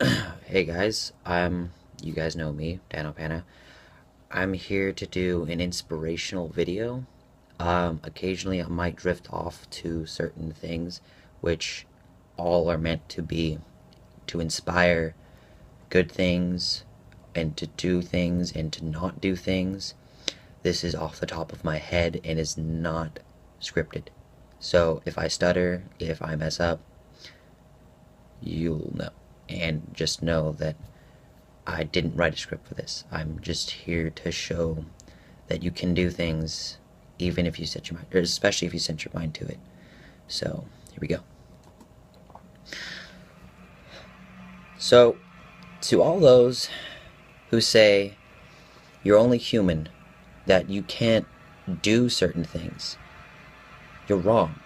Hey guys, you guys know me, Panah. I'm here to do an inspirational video. Occasionally I might drift off to certain things, which all are meant to be to inspire good things and to do things and to not do things. This is off the top of my head and is not scripted. So if I stutter, if I mess up, you'll know. And just know that I didn't write a script for this. I'm just here to show that you can do things even if you set your mind, or especially if you set your mind to it. So, here we go. So, to all those who say you're only human, that you can't do certain things, you're wrong.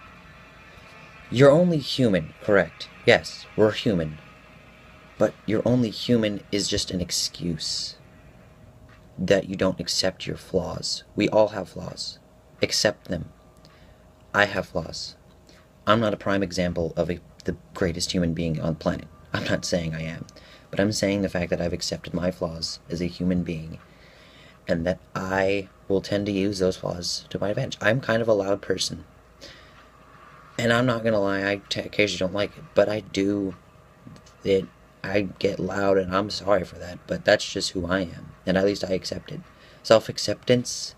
You're only human, correct? Yes, we're human. But you're only human is just an excuse that you don't accept your flaws. We all have flaws. Accept them. I have flaws. I'm not a prime example of the greatest human being on the planet. I'm not saying I am. But I'm saying the fact that I've accepted my flaws as a human being and that I will tend to use those flaws to my advantage. I'm kind of a loud person. And I'm not gonna lie, I occasionally don't like it, but I do it. I get loud and I'm sorry for that, but that's just who I am, and at least I accept it. Self-acceptance,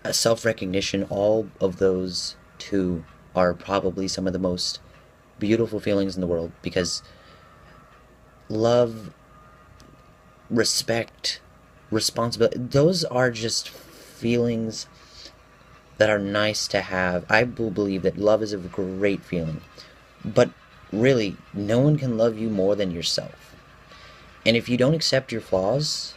self-recognition, all of those two are probably some of the most beautiful feelings in the world, because love, respect, responsibility, those are just feelings that are nice to have. I believe that love is a great feeling, but really, no one can love you more than yourself. And if you don't accept your flaws,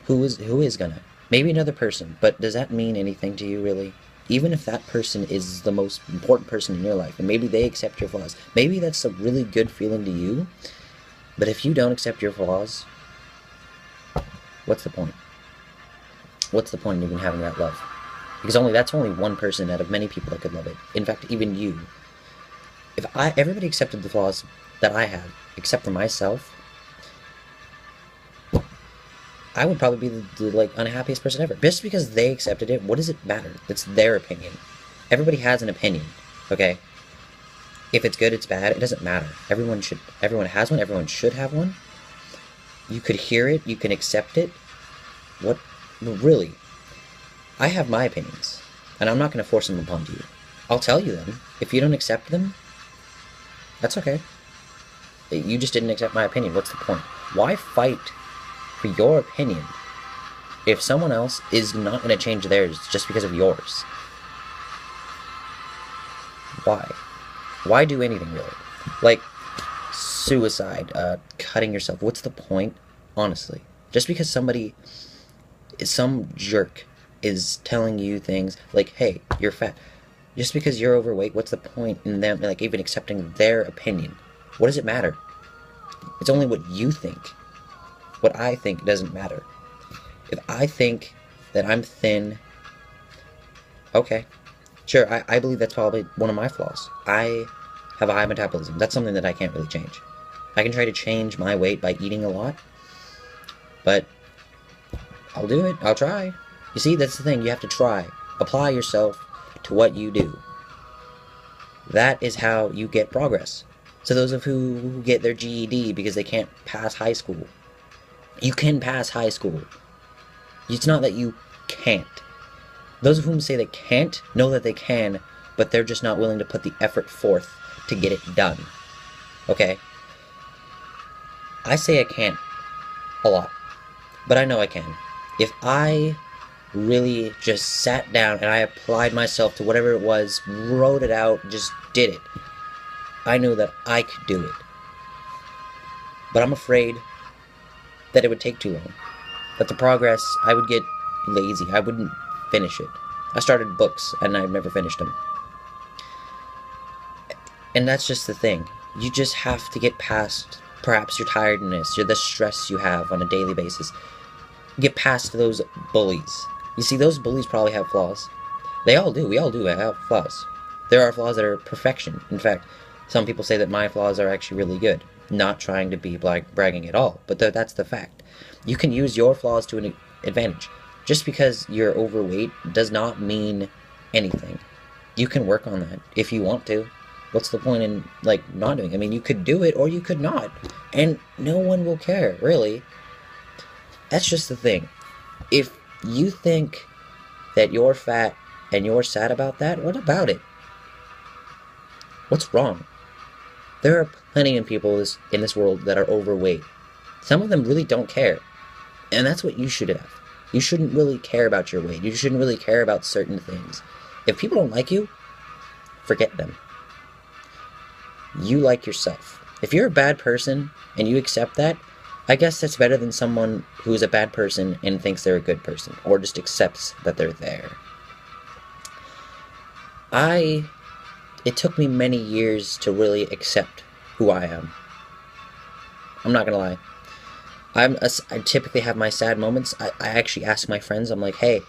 who is gonna? Maybe another person, but does that mean anything to you, really? Even if that person is the most important person in your life, and maybe they accept your flaws, maybe that's a really good feeling to you, but if you don't accept your flaws, what's the point? What's the point in even having that love? Because that's only one person out of many people that could love it. In fact, even you. If everybody accepted the flaws that I have, except for myself, I would probably be the unhappiest person ever. Just because they accepted it, what does it matter? It's their opinion. Everybody has an opinion, okay? If it's good, it's bad, it doesn't matter. Everyone has one, everyone should have one. You could hear it, you can accept it. What, really? I have my opinions, and I'm not going to force them upon you. I'll tell you them. If you don't accept them, that's okay. You just didn't accept my opinion. What's the point? Why fight for your opinion if someone else is not going to change theirs just because of yours? Why? Why do anything, really? Like, suicide, cutting yourself. What's the point? Honestly. Just because some jerk is telling you things like, hey, you're fat. Just because you're overweight, what's the point in them, even accepting their opinion? What does it matter? It's only what you think. What I think doesn't matter. If I think that I'm thin, okay. Sure, I believe that's probably one of my flaws. I have a high metabolism. That's something that I can't really change. I can try to change my weight by eating a lot, but I'll do it. I'll try. You see, that's the thing. You have to try. Apply yourself to what you do. That is how you get progress. So those of who get their GED because they can't pass high school, you can pass high school. It's not that you can't. Those of whom say they can't know that they can, but they're just not willing to put the effort forth to get it done. Okay? I say I can't a lot, but I know I can. If I really just sat down and I applied myself to whatever it was, wrote it out, just did it, I knew that I could do it. But I'm afraid that it would take too long. That the progress, I would get lazy. I wouldn't finish it. I started books and I've never finished them. And that's just the thing. You just have to get past perhaps your tiredness, or the stress you have on a daily basis. Get past those bullies. You see, those bullies probably have flaws. They all do. We all do have flaws. There are flaws that are perfection. In fact, some people say that my flaws are actually really good. Not trying to be bragging at all, but that's the fact. You can use your flaws to an advantage. Just because you're overweight does not mean anything. You can work on that if you want to. What's the point in, like, not doing it? I mean, you could do it or you could not. And no one will care, really. That's just the thing. If you think that you're fat and you're sad about that, what about it? What's wrong? There are plenty of people in this world that are overweight. Some of them really don't care. And that's what you should have. You shouldn't really care about your weight. You shouldn't really care about certain things. If people don't like you, forget them. You like yourself. If you're a bad person and you accept that, I guess that's better than someone who's a bad person and thinks they're a good person, or just accepts that they're there. It took me many years to really accept who I am. I'm not gonna lie. I typically have my sad moments. I actually ask my friends, I'm like, hey,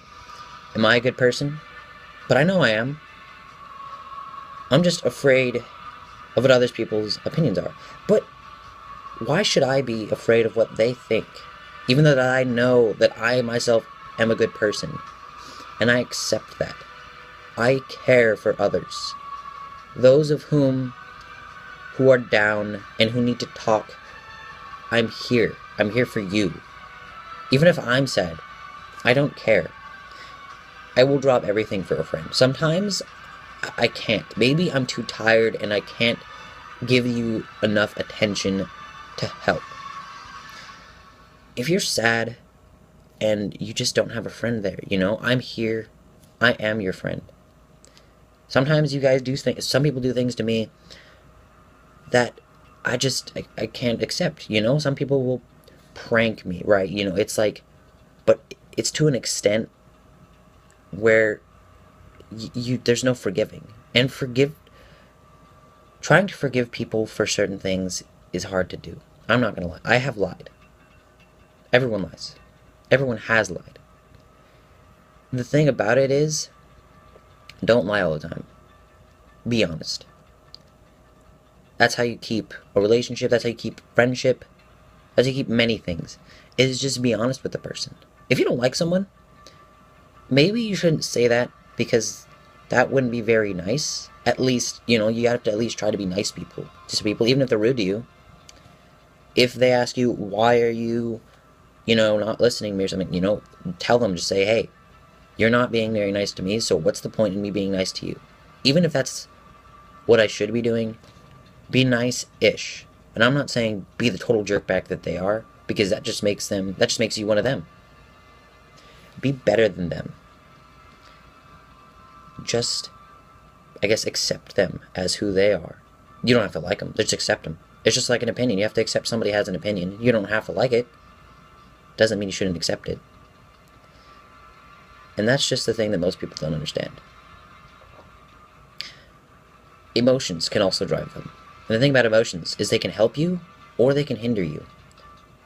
am I a good person? But I know I am. I'm just afraid of what other people's opinions are. But why should I be afraid of what they think? Even though that I know that I myself am a good person. And I accept that. I care for others. Those of whom who are down and who need to talk, I'm here. I'm here for you. Even if I'm sad, I don't care. I will drop everything for a friend. Sometimes I can't. Maybe I'm too tired and I can't give you enough attention to help. If you're sad and you just don't have a friend there, I'm here. I am your friend. Sometimes you guys do things, some people do things to me that I can't accept, Some people will prank me, right? It's like, but it's to an extent where there's no forgiving. And trying to forgive people for certain things is hard to do. I'm not gonna lie. I have lied. Everyone lies. Everyone has lied. The thing about it is, don't lie all the time. Be honest. That's how you keep a relationship. That's how you keep friendship. That's how you keep many things. Is just be honest with the person. If you don't like someone, maybe you shouldn't say that, because that wouldn't be very nice. At least, you have to at least try to be nice to people, even if they're rude to you. If they ask you, why are you, not listening to me or something, tell them, just say, hey, you're not being very nice to me, so what's the point in me being nice to you? Even if that's what I should be doing, be nice-ish. And I'm not saying be the total jerkbag that they are, because that just makes you one of them. Be better than them. Just, I guess, accept them as who they are. You don't have to like them, just accept them. It's just like an opinion. You have to accept somebody has an opinion. You don't have to like it. Doesn't mean you shouldn't accept it. And that's just the thing that most people don't understand. Emotions can also drive them. And the thing about emotions is they can help you or they can hinder you.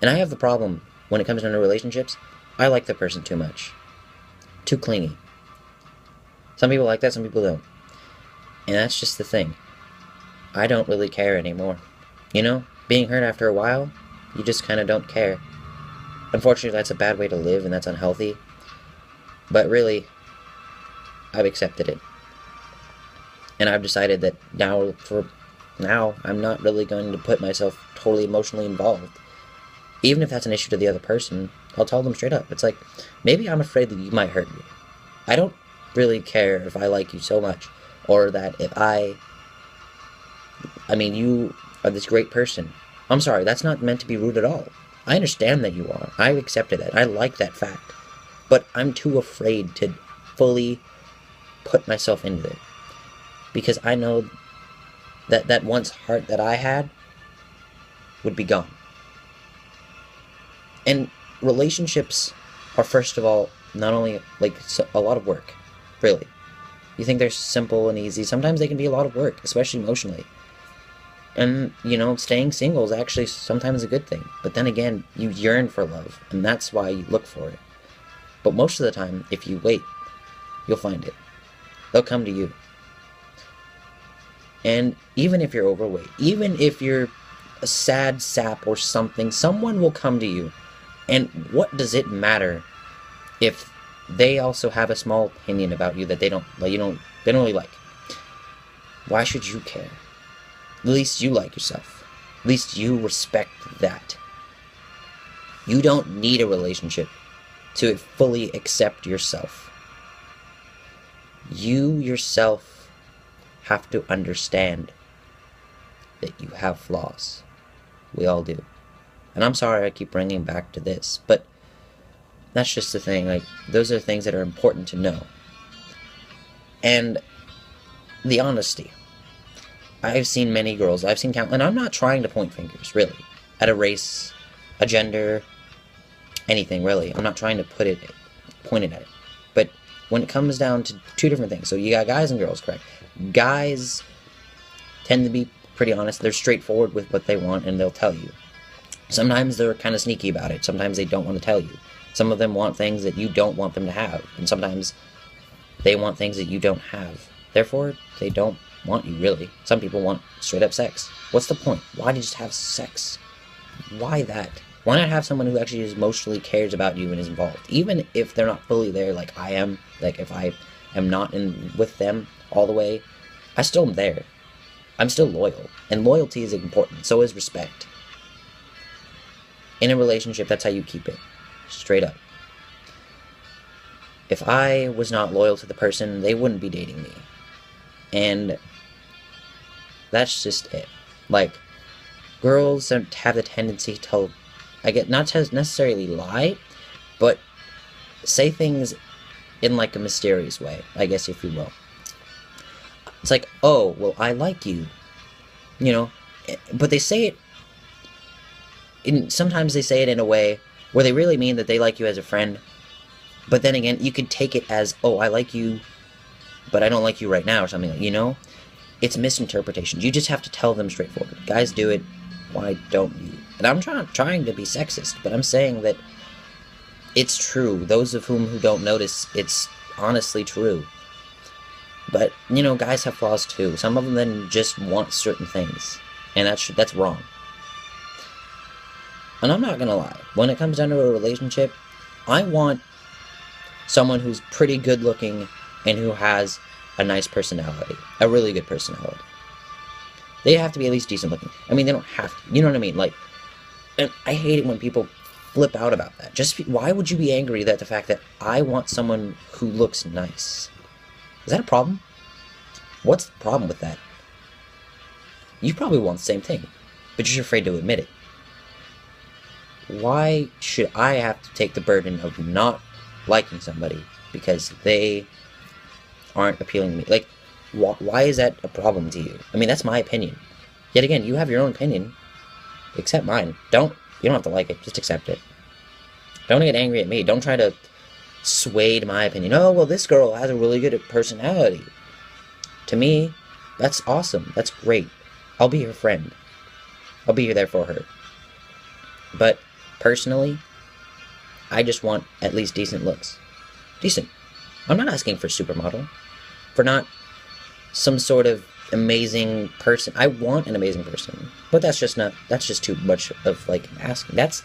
And I have the problem when it comes to relationships. I like the person too much. Too clingy. Some people like that, some people don't. And that's just the thing. I don't really care anymore. Being hurt after a while, you just kind of don't care. Unfortunately, that's a bad way to live and that's unhealthy. But really, I've accepted it. And I've decided that now, I'm not really going to put myself totally emotionally involved. Even if that's an issue to the other person, I'll tell them straight up. It's like, maybe I'm afraid that you might hurt me. I don't really care if I like you so much, or that if you are this great person. I'm sorry, that's not meant to be rude at all. I understand that you are. I accepted that. I like that fact. But I'm too afraid to fully put myself into it. Because I know that once heart that I had would be gone. And relationships are, first of all, not only a lot of work. Really. You think they're simple and easy. Sometimes they can be a lot of work, especially emotionally. And, staying single is actually sometimes a good thing. But then again, you yearn for love, and that's why you look for it. But most of the time, if you wait, you'll find it. They'll come to you. And even if you're overweight, even if you're a sad sap or something, someone will come to you. And what does it matter if they also have a small opinion about you that they don't really like? Why should you care? At least you like yourself. At least you respect that. You don't need a relationship to fully accept yourself. You yourself have to understand that you have flaws. We all do. And I'm sorry I keep bringing back to this, but that's just the thing. Like, those are things that are important to know. And the honesty. I've seen many girls, and I'm not trying to point fingers, really, at a race, a gender, anything, really. I'm not trying to point it at it. But when it comes down to two different things, so you got guys and girls, correct? Guys tend to be pretty honest. They're straightforward with what they want, and they'll tell you. Sometimes they're kind of sneaky about it. Sometimes they don't want to tell you. Some of them want things that you don't want them to have, and sometimes they want things that you don't have. Therefore, they don't want you, really. Some people want straight-up sex. What's the point? Why do you just have sex? Why that? Why not have someone who actually emotionally cares about you and is involved? Even if they're not fully there like I am, like if I am not with them all the way, I still am there. I'm still loyal. And loyalty is important. So is respect. In a relationship, that's how you keep it. Straight up. If I was not loyal to the person, they wouldn't be dating me. And that's just it. Like, girls have the tendency to, not to necessarily lie, but say things in like a mysterious way, I guess, if you will. It's like, oh, well, I like you, but they say it, sometimes they say it in a way where they really mean that they like you as a friend, but then again, you could take it as, oh, I like you, but I don't like you right now, or something, It's misinterpretations. You just have to tell them straightforward. Guys do it, why don't you? And I'm trying to be sexist, but I'm saying that it's true. Those of who don't notice, it's honestly true. But, guys have flaws too. Some of them then just want certain things. And that's wrong. And I'm not gonna lie. When it comes down to a relationship, I want someone who's pretty good looking and who has a nice personality. A really good personality. They have to be at least decent looking. I mean, they don't have to. You know what I mean? Like, and I hate it when people flip out about that. Why would you be angry at the fact that I want someone who looks nice? Is that a problem? What's the problem with that? You probably want the same thing, but you're afraid to admit it. Why should I have to take the burden of not liking somebody because they aren't appealing to me? Like, why is that a problem to you? I mean, that's my opinion. Yet again, you have your own opinion. Accept mine. You don't have to like it. Just accept it. Don't get angry at me. Don't try to sway my opinion. Oh, well, this girl has a really good personality. To me, that's awesome. That's great. I'll be her friend. I'll be there for her. But personally, I just want at least decent looks. Decent. I'm not asking for supermodel. For not some sort of amazing person. I want an amazing person. But that's just too much of like asking. That's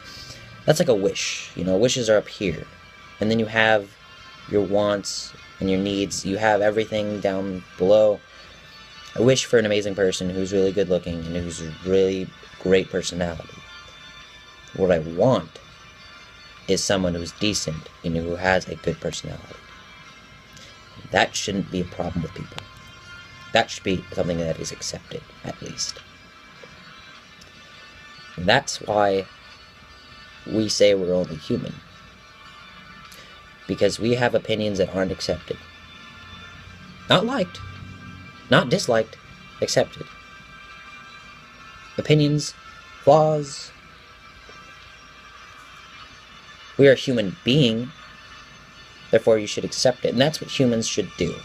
like a wish. Wishes are up here. And then you have your wants and your needs. You have everything down below. I wish for an amazing person who's really good looking and who's a really great personality. What I want is someone who's decent and who has a good personality. That shouldn't be a problem with people. That should be something that is accepted, at least. And that's why we say we're only human. Because we have opinions that aren't accepted. Not liked. Not disliked. Accepted. Opinions, flaws. We are a human being. Therefore, you should accept it. And that's what humans should do.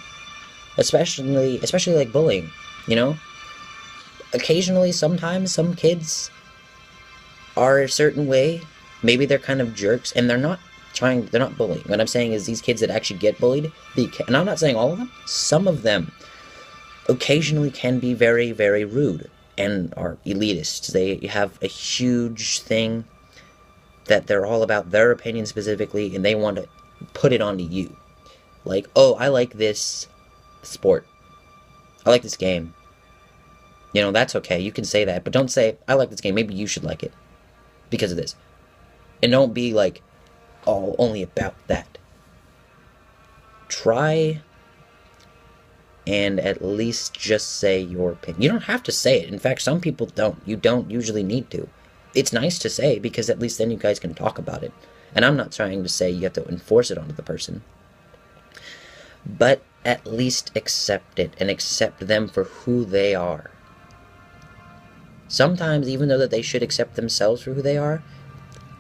Especially like bullying, Occasionally, sometimes, some kids are a certain way. Maybe they're kind of jerks, and they're not bullying. What I'm saying is these kids that actually get bullied, and I'm not saying all of them, some of them occasionally can be very, very rude. and are elitists. They have a huge thing that they're all about their opinion specifically, and they want to put it onto you. Like, oh, I like this sport. I like this game. You know, that's okay. You can say that, but don't say, I like this game. Maybe you should like it because of this. And don't be like, oh, only about that. Try and at least just say your opinion. You don't have to say it. In fact, some people don't. You don't usually need to. It's nice to say because at least then you guys can talk about it. And I'm not trying to say you have to enforce it onto the person. But at least accept it and accept them for who they are. Sometimes, even though that they should accept themselves for who they are,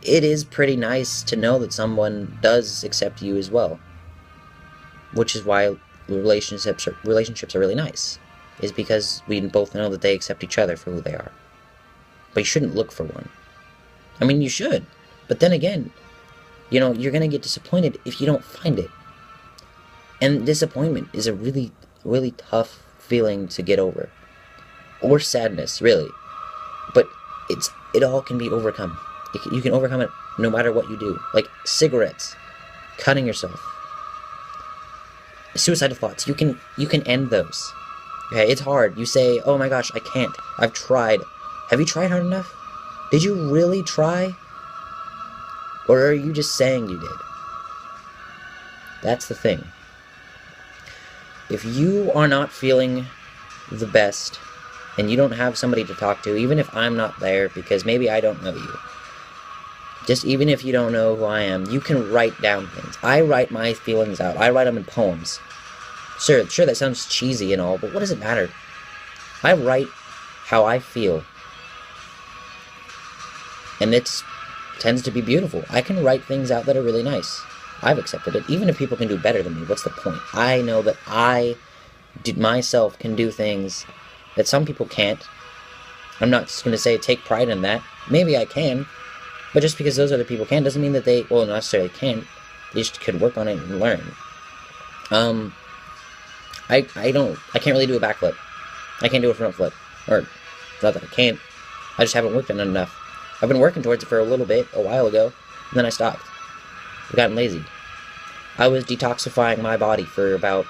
it is pretty nice to know that someone does accept you as well. Which is why relationships are really nice. Is because we both know that they accept each other for who they are. But you shouldn't look for one. I mean, you should. But then again, you know, you're going to get disappointed if you don't find it. And disappointment is a really, really tough feeling to get over. Or sadness, really. But it all can be overcome. You can overcome it no matter what you do. Like cigarettes, cutting yourself, suicidal thoughts. You can end those. Okay, it's hard. You say, oh my gosh, I can't. I've tried. Have you tried hard enough? Did you really try? Or are you just saying you did? That's the thing. If you are not feeling the best, and you don't have somebody to talk to, even if I'm not there, because maybe I don't know you, just even if you don't know who I am, you can write down things. I write my feelings out. I write them in poems. Sure, that sounds cheesy and all, but what does it matter? I write how I feel. And it tends to be beautiful. I can write things out that are really nice. I've accepted it. Even if people can do better than me, what's the point? I know that I myself can do things that some people can't. I'm not just going to say take pride in that. Maybe I can. But just because those other people can doesn't mean that they, well, not necessarily can't. They just could work on it and learn. I can't really do a backflip. I can't do a front flip. Or, it's not that I can't. I just haven't worked on it enough. I've been working towards it for a little bit, a while ago, and then I stopped. I've gotten lazy. I was detoxifying my body for about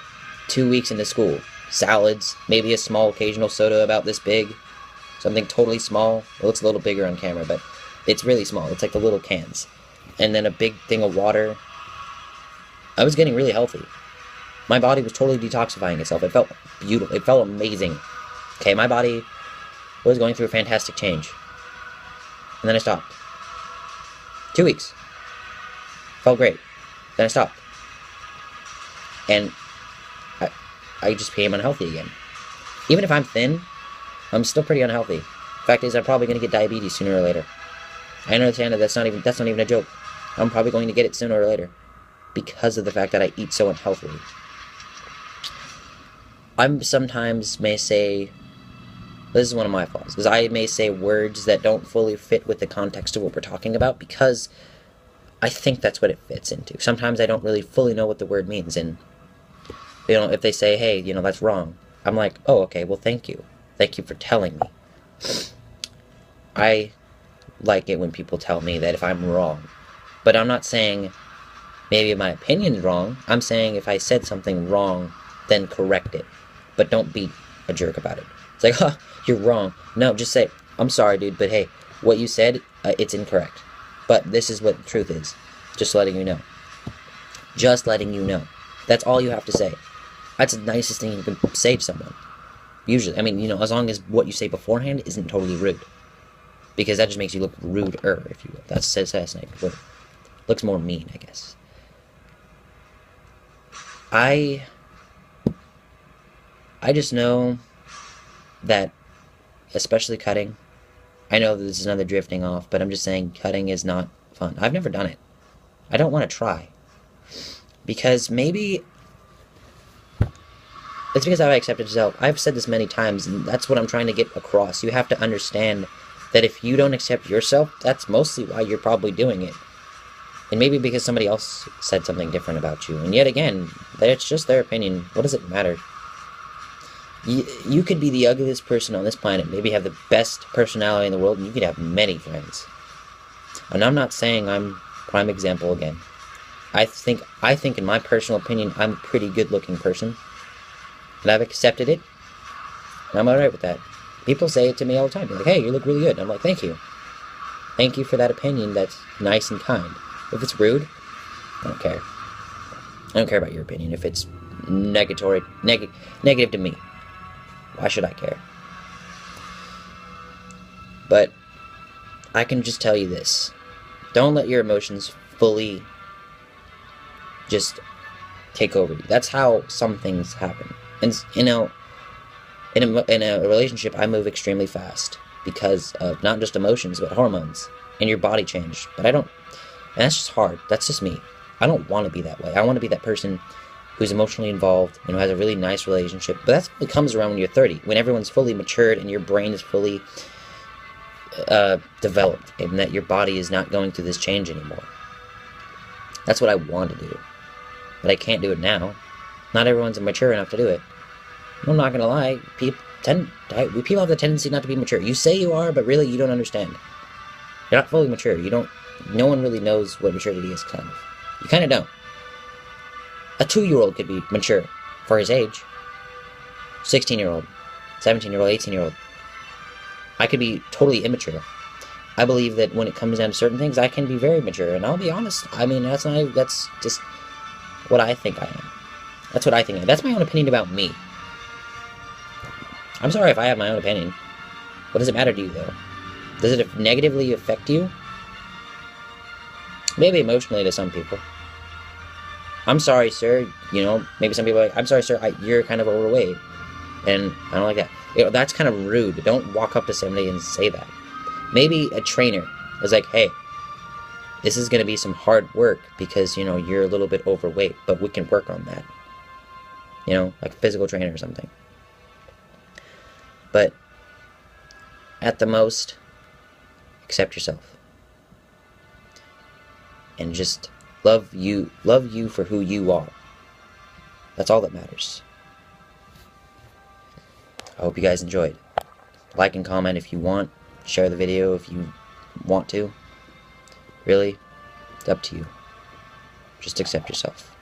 2 weeks into school. Salads, maybe a small occasional soda about this big. Something totally small. It looks a little bigger on camera, but it's really small. It's like the little cans. And then a big thing of water. I was getting really healthy. My body was totally detoxifying itself. It felt beautiful. It felt amazing. Okay, my body was going through a fantastic change. And then I stopped. 2 weeks. Felt great. Then I stopped. And I just became unhealthy again. Even if I'm thin, I'm still pretty unhealthy. Fact is, I'm probably going to get diabetes sooner or later. I understand that that's not even a joke. I'm probably going to get it sooner or later. Because of the fact that I eat so unhealthily. I sometimes may say, this is one of my flaws, is I may say words that don't fully fit with the context of what we're talking about because I think that's what it fits into. Sometimes I don't really fully know what the word means, and you know, if they say, hey, you know, that's wrong, I'm like, oh, okay, well, thank you. Thank you for telling me. I like it when people tell me that if I'm wrong. But I'm not saying maybe my opinion's wrong. I'm saying if I said something wrong, then correct it. But don't be a jerk about it. It's like, huh, you're wrong. No, just say, I'm sorry, dude, but hey, what you said, it's incorrect. But this is what the truth is. Just letting you know. Just letting you know. That's all you have to say. That's the nicest thing you can say to someone. Usually. I mean, you know, as long as what you say beforehand isn't totally rude. Because that just makes you look ruder, if you will. That's assassinate. Looks more mean, I guess. I just know that, especially cutting, I know that this is another drifting off, but I'm just saying cutting is not fun. I've never done it. I don't want to try. Because maybe it's because I've accepted myself. I've said this many times, and that's what I'm trying to get across. You have to understand that if you don't accept yourself, that's mostly why you're probably doing it. And maybe because somebody else said something different about you. And yet again, it's just their opinion. What does it matter? You could be the ugliest person on this planet, maybe have the best personality in the world, and you could have many friends. And I'm not saying I'm prime example again. I think in my personal opinion, I'm a pretty good-looking person. And I've accepted it. And I'm alright with that. People say it to me all the time. They're like, hey, you look really good. And I'm like, thank you. Thank you for that opinion that's nice and kind. If it's rude, I don't care. I don't care about your opinion. If it's negative to me, why should I care? But I can just tell you this. Don't let your emotions fully just take over you. That's how some things happen. And, you know, in a relationship, I move extremely fast because of not just emotions, but hormones. And your body changed. But I don't... And that's just hard. That's just me. I don't want to be that way. I want to be that person who's emotionally involved and who has a really nice relationship. But that's what comes around when you're 30. When everyone's fully matured and your brain is fully developed. And that your body is not going through this change anymore. That's what I want to do. But I can't do it now. Not everyone's mature enough to do it. I'm not going to lie. People have the tendency not to be mature. You say you are, but really you don't understand. You're not fully mature. No one really knows what maturity is, kind of. You kind of don't. A 2-year-old could be mature for his age. 16-year-old, 17-year-old, 18-year-old. I could be totally immature. I believe that when it comes down to certain things, I can be very mature. And I'll be honest. I mean, that's just what I think I am. That's what I think I am. That's my own opinion about me. I'm sorry if I have my own opinion. What does it matter to you, though? Does it negatively affect you? Maybe emotionally to some people. I'm sorry, sir. You know, maybe some people are like, I'm sorry, sir, you're kind of overweight. And I don't like that. You know, that's kind of rude. Don't walk up to somebody and say that. Maybe a trainer is like, hey, this is going to be some hard work because, you know, you're a little bit overweight, but we can work on that. You know, like a physical trainer or something. But at the most, accept yourself. And just love you for who you are. That's all that matters. I hope you guys enjoyed. Like and comment if you want. Share the video if you want to. Really, it's up to you. Just accept yourself.